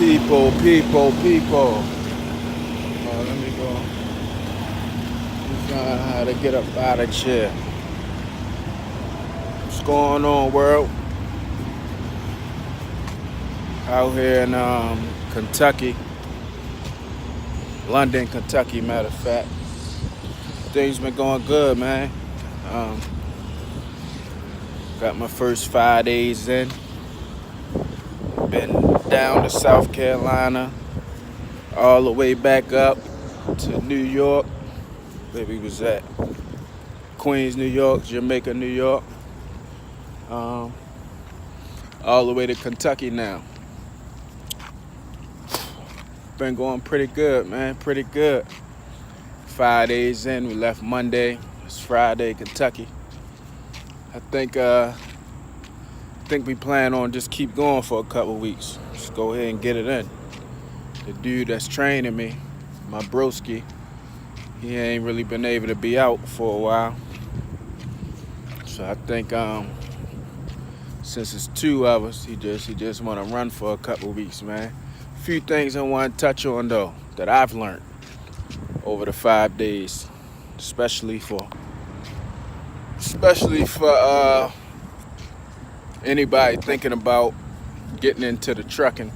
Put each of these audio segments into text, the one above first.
People. Let me go. Find how to get up out of here. What's going on, world? Out here in Kentucky, London, Kentucky, matter of fact. Things been going good, man. Got my first 5 days in. Been down to South Carolina, all the way back up to New York. Where we was at? Queens, New York, Jamaica, New York. All the way to Kentucky now. Been going pretty good, man. Pretty good. 5 days in, we left Monday. It's Friday, Kentucky. I think we plan on just keep going for a couple weeks. Just go ahead and get it in. The dude that's training me, my broski, he ain't really been able to be out for a while. So I think since it's two of us, he just want to run for a couple weeks, man. A few things I want to touch on though that I've learned over the 5 days, especially for anybody thinking about getting into the trucking.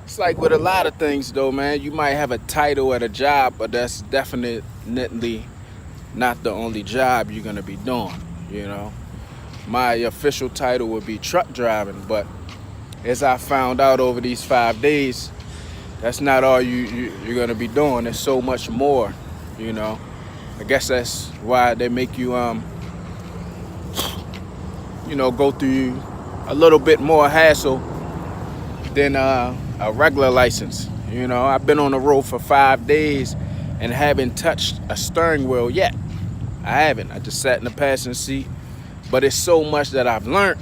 It's like with a lot of things though, man, you might have a title at a job, but that's definitely not the only job you're gonna be doing, you know. My official title would be truck driving, but as I found out over these 5 days, that's not all you're gonna be doing. There's so much more, you know. I guess that's why they make you go through a little bit more hassle than a regular license. You know, I've been on the road for 5 days and haven't touched a steering wheel yet. I haven't. I just sat in the passenger seat. But it's so much that I've learned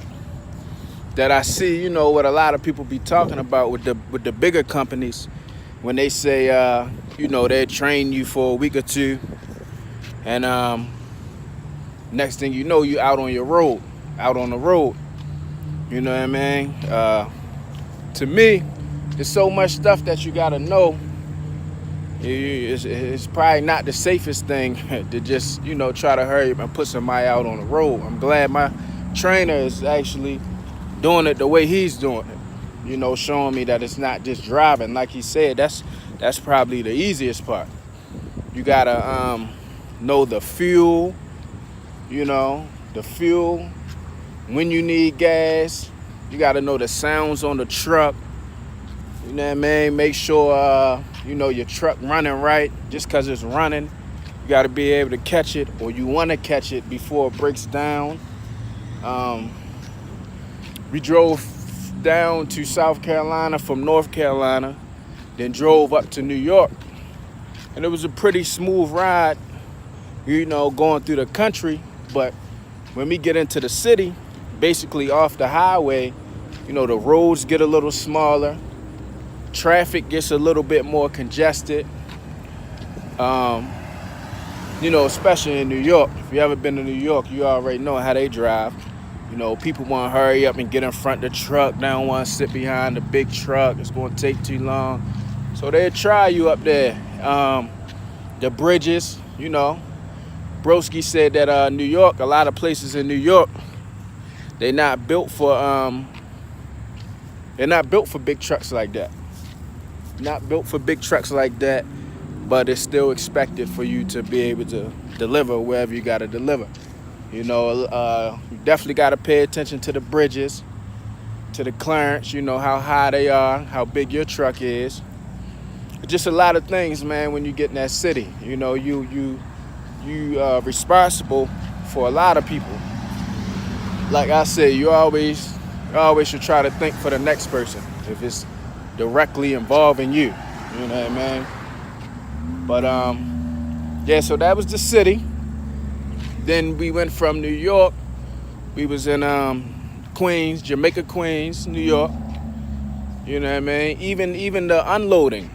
that I see, you know, what a lot of people be talking about with the bigger companies when they say, they train you for a week or two, and next thing you know, you out on the road. You know what I mean? To me, there's so much stuff that you gotta know. It's probably not the safest thing to just, try to hurry up and put somebody out on the road. I'm glad my trainer is actually doing it the way he's doing it. Showing me that it's not just driving. Like he said, that's probably the easiest part. You gotta know the fuel, when you need gas. You gotta know the sounds on the truck. You know what I mean? Make sure your truck running right. Just cause it's running, you gotta be able to catch it, or you wanna catch it before it breaks down. We drove down to South Carolina from North Carolina, then drove up to New York. And it was a pretty smooth ride, going through the country. But when we get into the city, basically off the highway, the roads get a little smaller. Traffic gets a little bit more congested. Especially in New York. If you ever been to New York, you already know how they drive. People want to hurry up and get in front of the truck. They don't want to sit behind the big truck. It's going to take too long. So they'll try you up there. The bridges, Broski said that New York, a lot of places in New York, they're not built for big trucks like that. Not built for big trucks like that, but it's still expected for you to be able to deliver wherever you got to deliver. You definitely got to pay attention to the bridges, to the clearance, how high they are, how big your truck is. Just a lot of things, man, when you get in that city. You responsible for a lot of people. Like I said, you always should try to think for the next person if it's directly involving you. You know what I mean? But so that was the city. Then we went from New York. We was in Queens, Jamaica, Queens, New York. You know what I mean? Even the unloading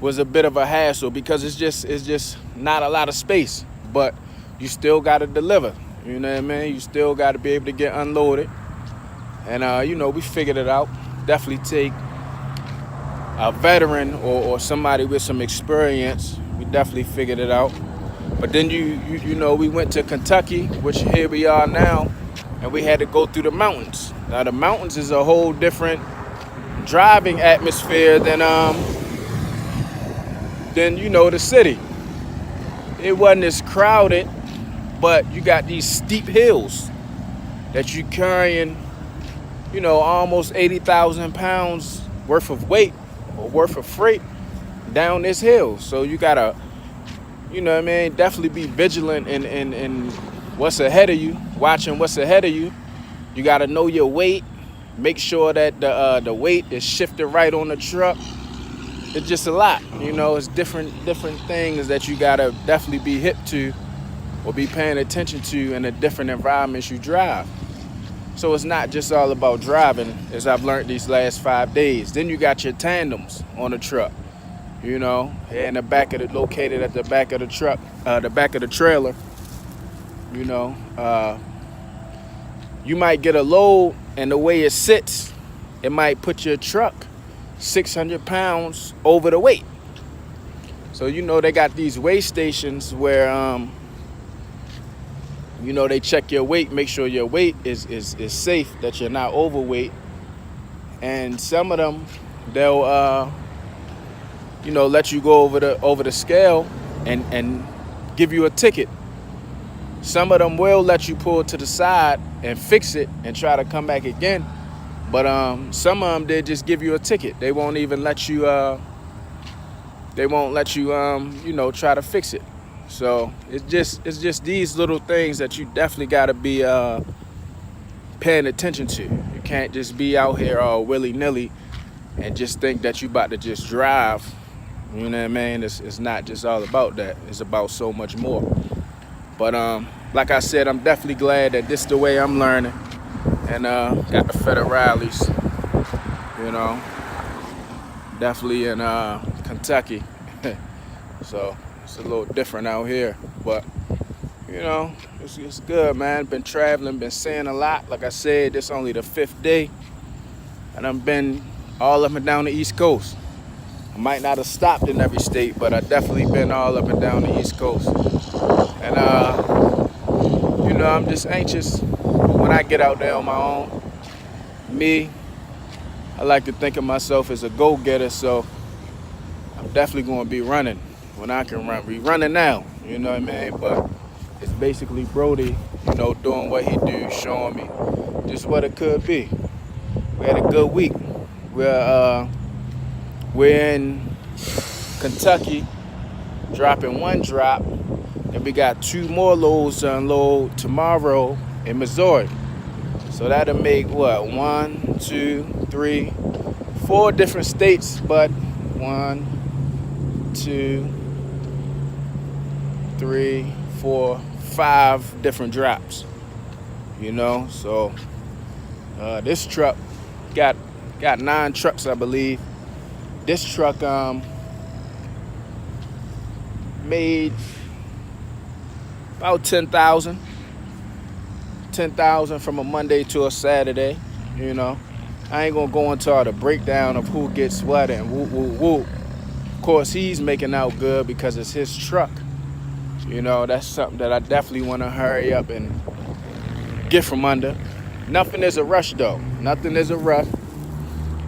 was a bit of a hassle because it's just not a lot of space. But you still got to deliver. You know what I mean? You still got to be able to get unloaded. And we figured it out. Definitely take a veteran or somebody with some experience. We definitely figured it out. But then we went to Kentucky, which here we are now, and we had to go through the mountains. Now the mountains is a whole different driving atmosphere than the city. It wasn't as crowded, but you got these steep hills that you carrying, almost 80,000 pounds worth of weight or worth of freight down this hill. So you gotta, definitely be vigilant in what's ahead of you, watching what's ahead of you. You gotta know your weight, make sure that the weight is shifted right on the truck. It's just a lot, it's different things that you gotta definitely be hip to or be paying attention to in the different environments you drive. So it's not just all about driving, as I've learned these last 5 days. Then you got your tandems on the truck, and located at the back of the truck, the back of the trailer. You might get a load, and the way it sits, it might put your truck 600 pounds over the weight. So they got these weigh stations where they check your weight, make sure your weight is safe, that you're not overweight. And some of them, they'll let you go over the scale and give you a ticket. Some of them will let you pull to the side and fix it and try to come back again. But some of them, they just give you a ticket. They won't even let you try to fix it. So it's just these little things that you definitely got to be paying attention to. You can't just be out here all willy-nilly and just think that you about to just drive. You know what I mean? It's not just all about that. It's about so much more. But like I said, I'm definitely glad that this is the way I'm learning. And got the federales, definitely in Kentucky. So it's a little different out here, but it's good, man. Been traveling, been seeing a lot. Like I said, this only the 5th day, and I've been all up and down the East Coast. I might not have stopped in every state, but I definitely been all up and down the East Coast. And I'm just anxious when I get out there on my own. I like to think of myself as a go-getter, so I'm definitely going to be running when I can run. We running now, you know what I mean? But it's basically Brody, doing what he do, showing me just what it could be. We had a good week. We're in Kentucky, dropping 1 drop, and we got 2 more loads to unload tomorrow in Missouri. So that'll make 1, 2, 3, 4 different states, but 1, 2, 3, 4, 5 different drops. So this truck got 9 trucks, I believe. This truck made about 10,000 from a Monday to a Saturday. I ain't gonna go into all the breakdown of who gets what and whoop. Of course, he's making out good because it's his truck. That's something that I definitely want to hurry up and get from under. Nothing is a rush, though. Nothing is a rush.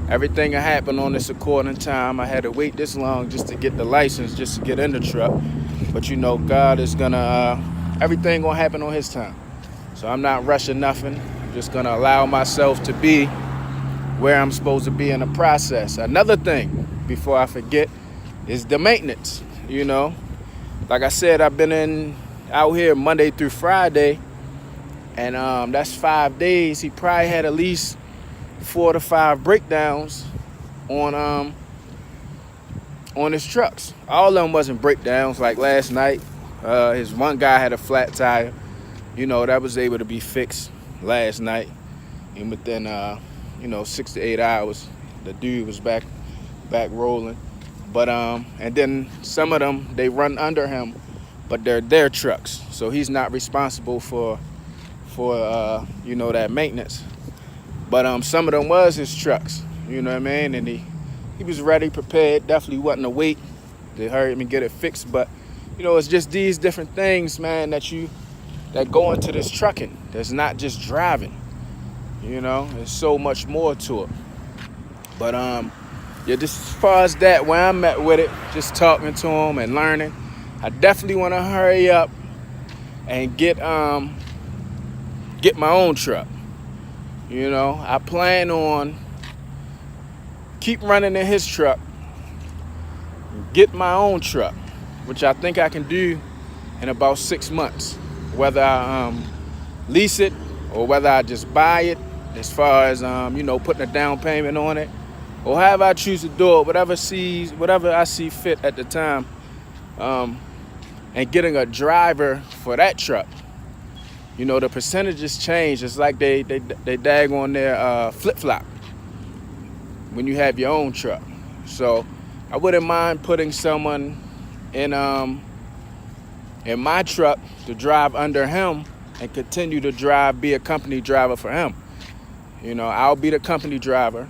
Everything will happen on its according time. I had to wait this long just to get the license, just to get in the truck. But God is gonna, everything gonna happen on his time. So I'm not rushing nothing. I'm just gonna allow myself to be where I'm supposed to be in the process. Another thing, before I forget, is the maintenance. Like I said, I've been out here Monday through Friday, and that's 5 days. He probably had at least 4 to 5 breakdowns on his trucks. All of them wasn't breakdowns. Like last night, his one guy had a flat tire. That was able to be fixed last night, and within 6 to 8 hours, the dude was back rolling. But and then some of them, they run under him, but they're their trucks, so he's not responsible for that maintenance. But some of them was his trucks, you know what I mean? And he was ready, prepared, definitely wasn't to wait to hurry me get it fixed. But you know, it's just these different things, man, that go into this trucking. There's not just driving, you know, there's so much more to it. But yeah, just as far as that, where I'm at with it, just talking to him and learning, I definitely want to hurry up and get my own truck. You know, I plan on keep running in his truck, get my own truck, which I think I can do in about 6 months. Whether I lease it or whether I just buy it, as far as you know, putting a down payment on it, or however I choose to do it, whatever I see fit at the time, and getting a driver for that truck. You know, the percentages change. It's like they dag on their flip-flop when you have your own truck. So I wouldn't mind putting someone in my truck to drive under him and continue to be a company driver for him. You know, I'll be the company driver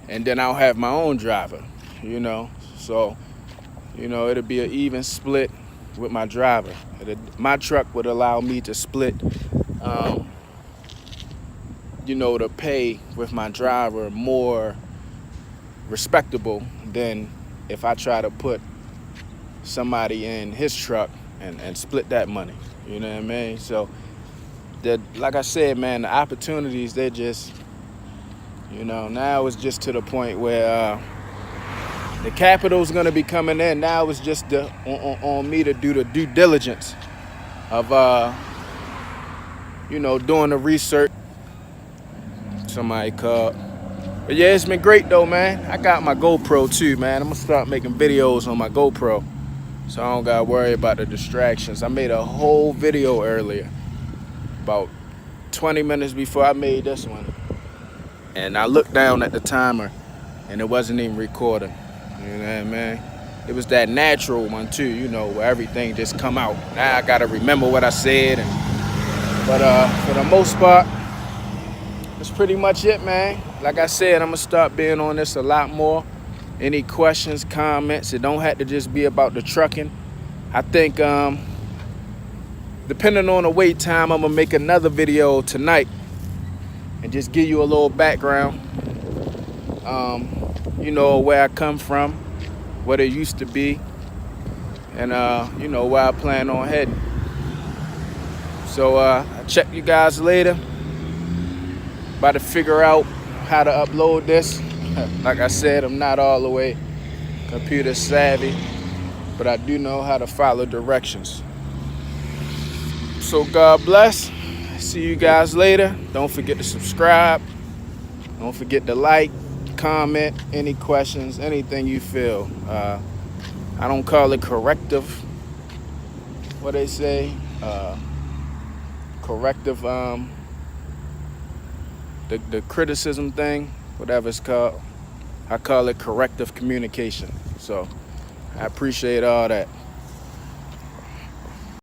and then I'll have my own driver, you know. So, you know, it'll be an even split with my driver. My truck would allow me to split, you know, to pay with my driver more respectable than if I try to put somebody in his truck and split that money. You know what I mean? So, like I said, man, the opportunities, they're just, you know, now it's just to the point where the capital's gonna be coming in. Now it's just on me to do the due diligence of, you know, doing the research. Somebody called. But yeah, it's been great though, man. I got my GoPro too, man. I'm gonna start making videos on my GoPro, so I don't gotta worry about the distractions. I made a whole video earlier, about 20 minutes before I made this one. And I looked down at the timer and it wasn't even recording. You know what I mean? It was that natural one too, you know, where everything just come out. Now I gotta remember what I said. But for the most part, that's pretty much it, man. Like I said, I'm gonna start being on this a lot more. Any questions, comments, it don't have to just be about the trucking. I think depending on the wait time, I'm gonna make another video tonight and just give you a little background. You know, where I come from, what it used to be, and you know, where I plan on heading. So I'll check you guys later. About to figure out how to upload this. Like I said, I'm not all the way computer savvy, but I do know how to follow directions. So God bless. See you guys later. Don't forget to subscribe. Don't forget to like, comment, any questions, anything you feel. I don't call it corrective. What they say? Corrective, the criticism thing, whatever it's called. I call it corrective communication. So I appreciate all that.